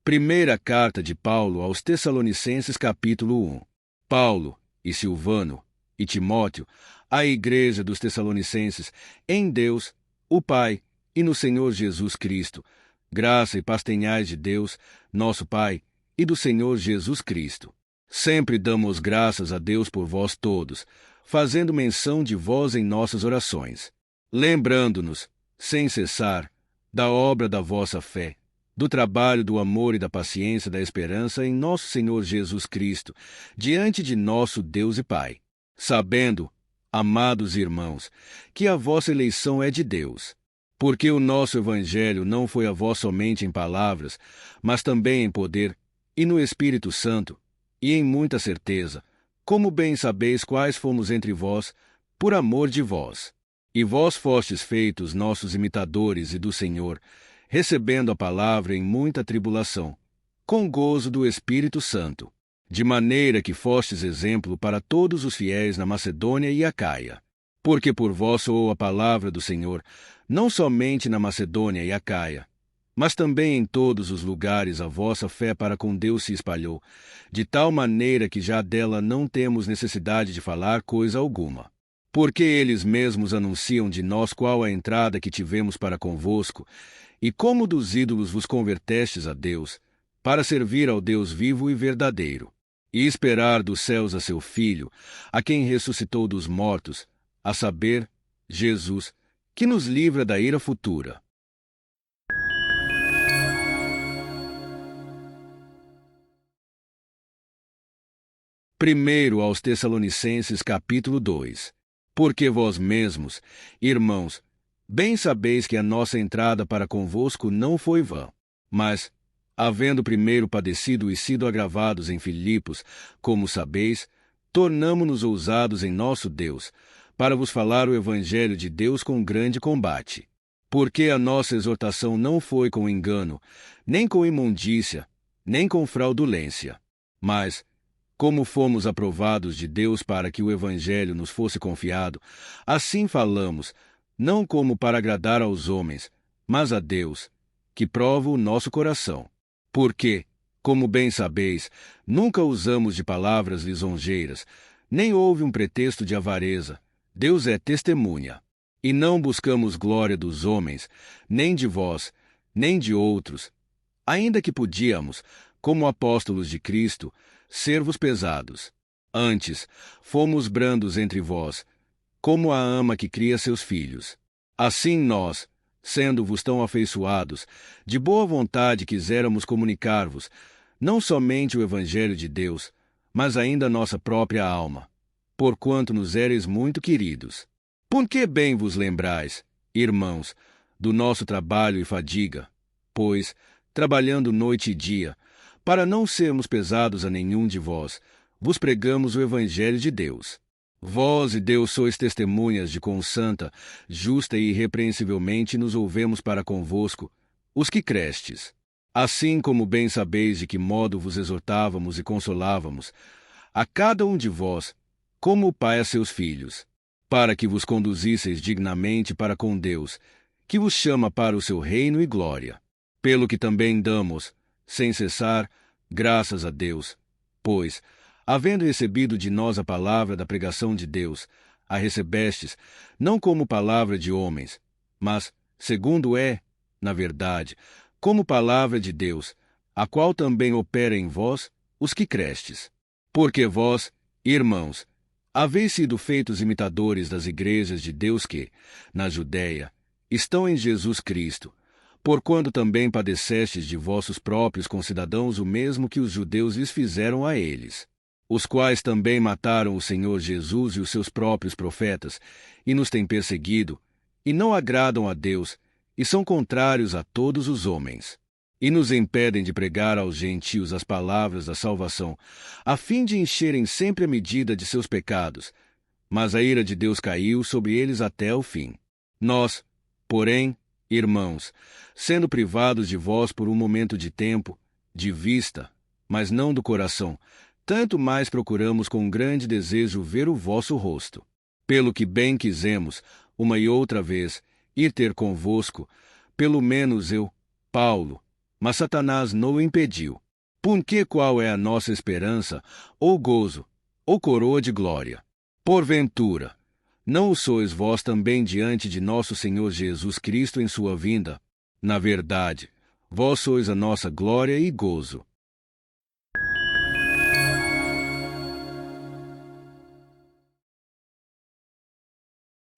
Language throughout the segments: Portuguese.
Primeira carta de Paulo aos Tessalonicenses, capítulo 1. Paulo e Silvano e Timóteo, à igreja dos Tessalonicenses, em Deus, o Pai, e no Senhor Jesus Cristo, graça e paz tenhais de Deus, nosso Pai, e do Senhor Jesus Cristo. Sempre damos graças a Deus por vós todos, fazendo menção de vós em nossas orações, lembrando-nos, sem cessar, da obra da vossa fé, do trabalho, do amor e da paciência, da esperança em nosso Senhor Jesus Cristo, diante de nosso Deus e Pai. Sabendo, amados irmãos, que a vossa eleição é de Deus, porque o nosso Evangelho não foi a vós somente em palavras, mas também em poder, e no Espírito Santo, e em muita certeza, como bem sabeis quais fomos entre vós, por amor de vós. E vós fostes feitos nossos imitadores e do Senhor, recebendo a palavra em muita tribulação, com gozo do Espírito Santo, de maneira que fostes exemplo para todos os fiéis na Macedônia e Acaia. Porque por vós soou a palavra do Senhor, não somente na Macedônia e Acaia, mas também em todos os lugares a vossa fé para com Deus se espalhou, de tal maneira que já dela não temos necessidade de falar coisa alguma. Porque eles mesmos anunciam de nós qual a entrada que tivemos para convosco, e como dos ídolos vos convertestes a Deus, para servir ao Deus vivo e verdadeiro, e esperar dos céus a seu Filho, a quem ressuscitou dos mortos, a saber, Jesus, que nos livra da ira futura. Primeiro aos Tessalonicenses, capítulo 2. Porque vós mesmos, irmãos, bem sabeis que a nossa entrada para convosco não foi vã, mas, havendo primeiro padecido e sido agravados em Filipos, como sabeis, tornamo-nos ousados em nosso Deus, para vos falar o Evangelho de Deus com grande combate. Porque a nossa exortação não foi com engano, nem com imundícia, nem com fraudulência, mas, como fomos aprovados de Deus para que o Evangelho nos fosse confiado, assim falamos, não como para agradar aos homens, mas a Deus, que prova o nosso coração. Porque, como bem sabeis, nunca usamos de palavras lisonjeiras, nem houve um pretexto de avareza. Deus é testemunha. E não buscamos glória dos homens, nem de vós, nem de outros, ainda que podíamos, como apóstolos de Cristo, ser-vos pesados. Antes, fomos brandos entre vós, como a ama que cria seus filhos. Assim nós, sendo-vos tão afeiçoados, de boa vontade quiséramos comunicar-vos, não somente o Evangelho de Deus, mas ainda a nossa própria alma, porquanto nos éreis muito queridos. Porque bem vos lembrais, irmãos, do nosso trabalho e fadiga, pois, trabalhando noite e dia, para não sermos pesados a nenhum de vós, vos pregamos o Evangelho de Deus. Vós e Deus sois testemunhas de quão santa, justa e irrepreensivelmente nos ouvemos para convosco, os que crestes. Assim como bem sabeis de que modo vos exortávamos e consolávamos, a cada um de vós, como o Pai a seus filhos, para que vos conduzisseis dignamente para com Deus, que vos chama para o seu reino e glória. Pelo que também damos, sem cessar, graças a Deus, pois, havendo recebido de nós a palavra da pregação de Deus, a recebestes, não como palavra de homens, mas, segundo é, na verdade, como palavra de Deus, a qual também opera em vós, os que crestes. Porque vós, irmãos, haveis sido feitos imitadores das igrejas de Deus que, na Judéia, estão em Jesus Cristo, porquanto também padecestes de vossos próprios concidadãos o mesmo que os judeus lhes fizeram a eles, os quais também mataram o Senhor Jesus e os seus próprios profetas, e nos têm perseguido, e não agradam a Deus, e são contrários a todos os homens, e nos impedem de pregar aos gentios as palavras da salvação, a fim de encherem sempre a medida de seus pecados. Mas a ira de Deus caiu sobre eles até o fim. Nós, porém, irmãos, sendo privados de vós por um momento de tempo, de vista, mas não do coração, tanto mais procuramos com grande desejo ver o vosso rosto. Pelo que bem quisemos, uma e outra vez, ir ter convosco, pelo menos eu, Paulo, mas Satanás não o impediu. Porque qual é a nossa esperança, ou gozo, ou coroa de glória? Porventura, não o sois vós também diante de nosso Senhor Jesus Cristo em sua vinda? Na verdade, vós sois a nossa glória e gozo.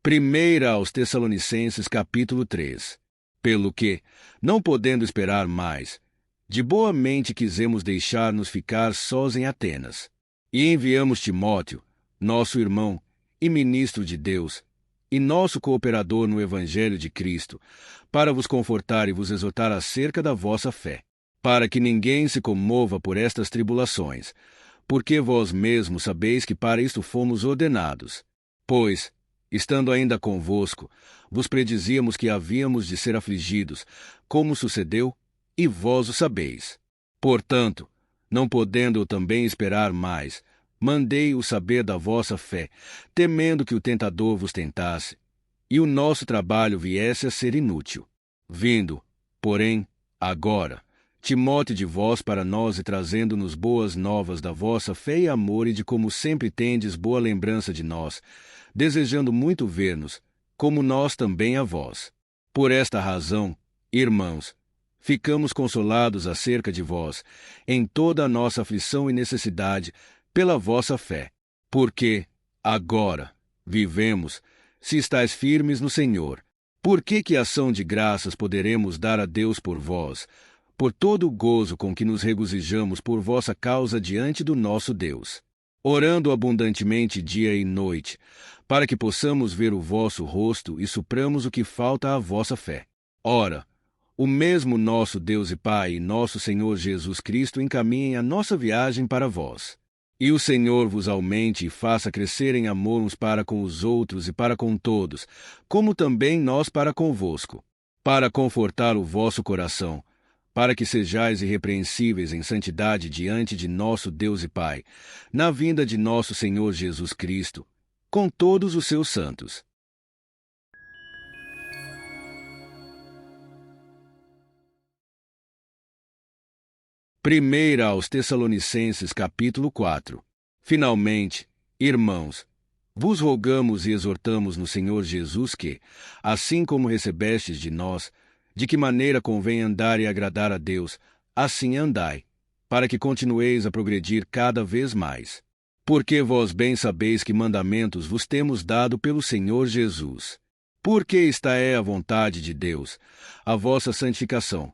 Primeira aos Tessalonicenses capítulo 3. Pelo que, não podendo esperar mais, de boa mente quisemos deixar-nos ficar sós em Atenas. E enviamos Timóteo, nosso irmão e ministro de Deus, e nosso cooperador no Evangelho de Cristo, para vos confortar e vos exortar acerca da vossa fé, para que ninguém se comova por estas tribulações, porque vós mesmos sabeis que para isto fomos ordenados. Pois, estando ainda convosco, vos predizíamos que havíamos de ser afligidos, como sucedeu, e vós o sabeis. Portanto, não podendo eu também esperar mais, mandei-o saber da vossa fé, temendo que o tentador vos tentasse, e o nosso trabalho viesse a ser inútil. Vindo, porém, agora, Timóteo de vós para nós e trazendo-nos boas novas da vossa fé e amor e de como sempre tendes boa lembrança de nós, desejando muito ver-nos, como nós também a vós. Por esta razão, irmãos, ficamos consolados acerca de vós, em toda a nossa aflição e necessidade, pela vossa fé. Porque, agora, vivemos, se estáis firmes no Senhor. Por que ação de graças poderemos dar a Deus por vós, por todo o gozo com que nos regozijamos por vossa causa diante do nosso Deus, orando abundantemente dia e noite, para que possamos ver o vosso rosto e supramos o que falta à vossa fé. Ora, o mesmo nosso Deus e Pai e nosso Senhor Jesus Cristo encaminhem a nossa viagem para vós. E o Senhor vos aumente e faça crescer em amor uns para com os outros e para com todos, como também nós para convosco, para confortar o vosso coração, para que sejais irrepreensíveis em santidade diante de nosso Deus e Pai, na vinda de nosso Senhor Jesus Cristo, com todos os seus santos. Primeira aos Tessalonicenses capítulo 4. Finalmente, irmãos, vos rogamos e exortamos no Senhor Jesus que, assim como recebestes de nós, de que maneira convém andar e agradar a Deus, assim andai, para que continueis a progredir cada vez mais. Porque vós bem sabeis que mandamentos vos temos dado pelo Senhor Jesus. Porque esta é a vontade de Deus, a vossa santificação,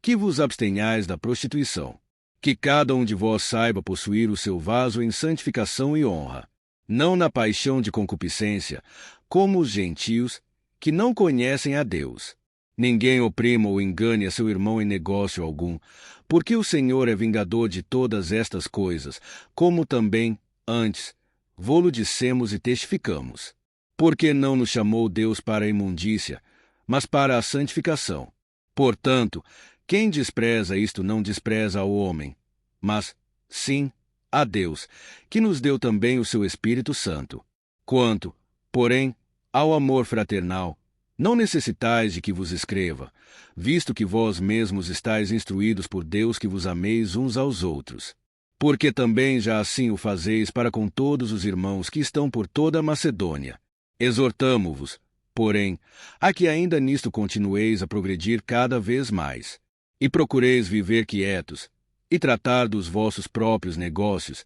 que vos abstenhais da prostituição. Que cada um de vós saiba possuir o seu vaso em santificação e honra, não na paixão de concupiscência, como os gentios, que não conhecem a Deus. Ninguém oprima ou engane a seu irmão em negócio algum, porque o Senhor é vingador de todas estas coisas, como também, antes, vô-lo dissemos e testificamos. Porque não nos chamou Deus para a imundícia, mas para a santificação. Portanto, quem despreza isto não despreza ao homem, mas, sim, a Deus, que nos deu também o seu Espírito Santo. Quanto, porém, ao amor fraternal, não necessitais de que vos escreva, visto que vós mesmos estáis instruídos por Deus que vos ameis uns aos outros. Porque também já assim o fazeis para com todos os irmãos que estão por toda a Macedônia. Exortamo-vos, porém, a que ainda nisto continueis a progredir cada vez mais, e procureis viver quietos, e tratar dos vossos próprios negócios,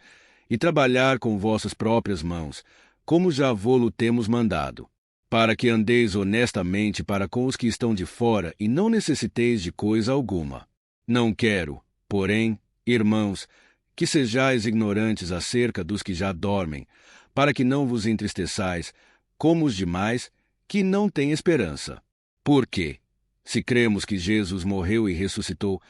e trabalhar com vossas próprias mãos, como já vô-lo temos mandado, para que andeis honestamente para com os que estão de fora e não necessiteis de coisa alguma. Não quero, porém, irmãos, que sejais ignorantes acerca dos que já dormem, para que não vos entristeçais, como os demais, que não têm esperança. Porque, se cremos que Jesus morreu e ressuscitou,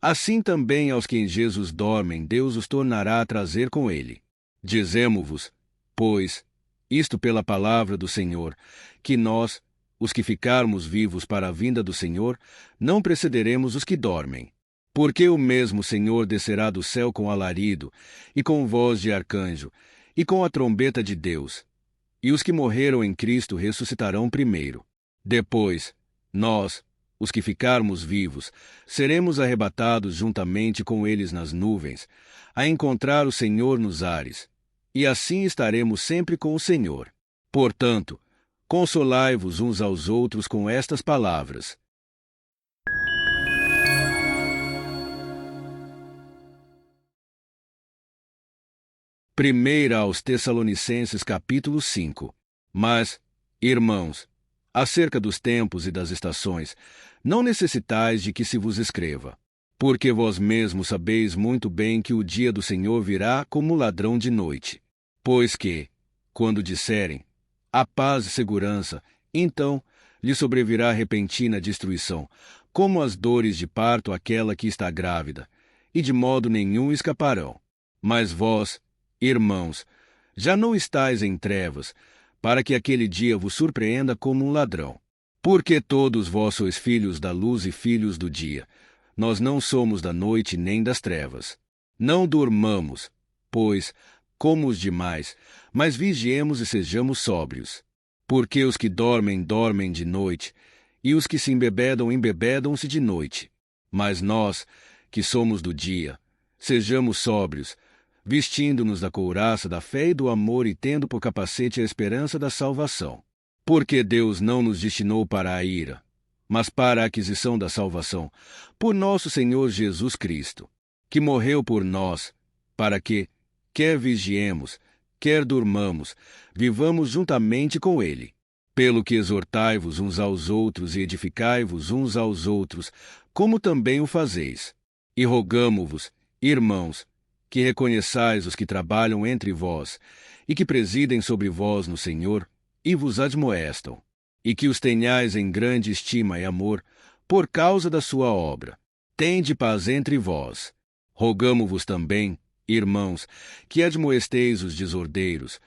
assim também aos que em Jesus dormem Deus os tornará a trazer com ele. Dizemo-vos, pois, isto pela palavra do Senhor, que nós, os que ficarmos vivos para a vinda do Senhor, não precederemos os que dormem. Porque o mesmo Senhor descerá do céu com alarido, e com voz de arcanjo, e com a trombeta de Deus. E os que morreram em Cristo ressuscitarão primeiro. Depois, nós, os que ficarmos vivos, seremos arrebatados juntamente com eles nas nuvens, a encontrar o Senhor nos ares, e assim estaremos sempre com o Senhor. Portanto, consolai-vos uns aos outros com estas palavras. Primeira aos Tessalonicenses capítulo 5. Mas, irmãos, acerca dos tempos e das estações, não necessitais de que se vos escreva, porque vós mesmos sabeis muito bem que o dia do Senhor virá como ladrão de noite. Pois que, quando disserem, a paz e segurança, então lhe sobrevirá repentina destruição, como as dores de parto àquela que está grávida, e de modo nenhum escaparão. Mas vós, irmãos, já não estáis em trevas, para que aquele dia vos surpreenda como um ladrão. Porque todos vós sois filhos da luz e filhos do dia. Nós não somos da noite nem das trevas. Não durmamos, pois, como os demais, mas vigiemos e sejamos sóbrios. Porque os que dormem, dormem de noite, e os que se embebedam, embebedam-se de noite. Mas nós, que somos do dia, sejamos sóbrios, vestindo-nos da couraça da fé e do amor e tendo por capacete a esperança da salvação. Porque Deus não nos destinou para a ira, mas para a aquisição da salvação, por nosso Senhor Jesus Cristo, que morreu por nós, para que, quer vigiemos, quer durmamos, vivamos juntamente com Ele. Pelo que exortai-vos uns aos outros e edificai-vos uns aos outros, como também o fazeis. E rogamo-vos, irmãos, que reconheçais os que trabalham entre vós, e que presidem sobre vós no Senhor, e vos admoestam, e que os tenhais em grande estima e amor, por causa da sua obra. Tende paz entre vós. Rogamo-vos também, irmãos, que admoesteis os desordeiros,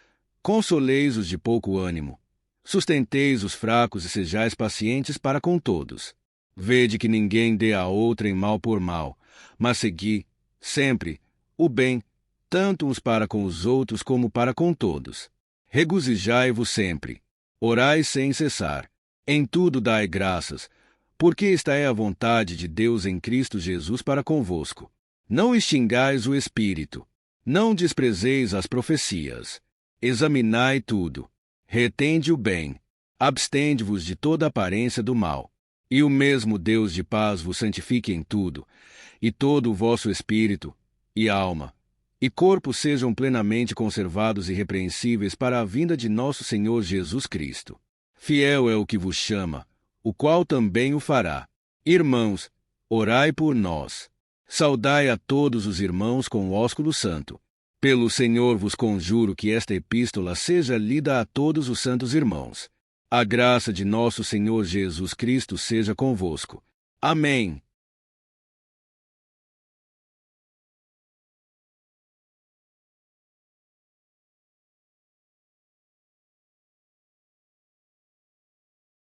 consoleis os de pouco ânimo, sustenteis os fracos e sejais pacientes para com todos. Vede que ninguém dê a outrem mal por mal, mas segui, sempre, o bem, tanto uns para com os outros como para com todos. Regozijai-vos sempre. Orai sem cessar. Em tudo dai graças, porque esta é a vontade de Deus em Cristo Jesus para convosco. Não extingais o Espírito. Não desprezeis as profecias. Examinai tudo. Retende o bem. Abstende-vos de toda aparência do mal. E o mesmo Deus de paz vos santifique em tudo, e todo o vosso espírito, e alma, e corpo sejam plenamente conservados irrepreensíveis para a vinda de nosso Senhor Jesus Cristo. Fiel é o que vos chama, o qual também o fará. Irmãos, orai por nós. Saudai a todos os irmãos com ósculo santo. Pelo Senhor vos conjuro que esta epístola seja lida a todos os santos irmãos. A graça de nosso Senhor Jesus Cristo seja convosco. Amém.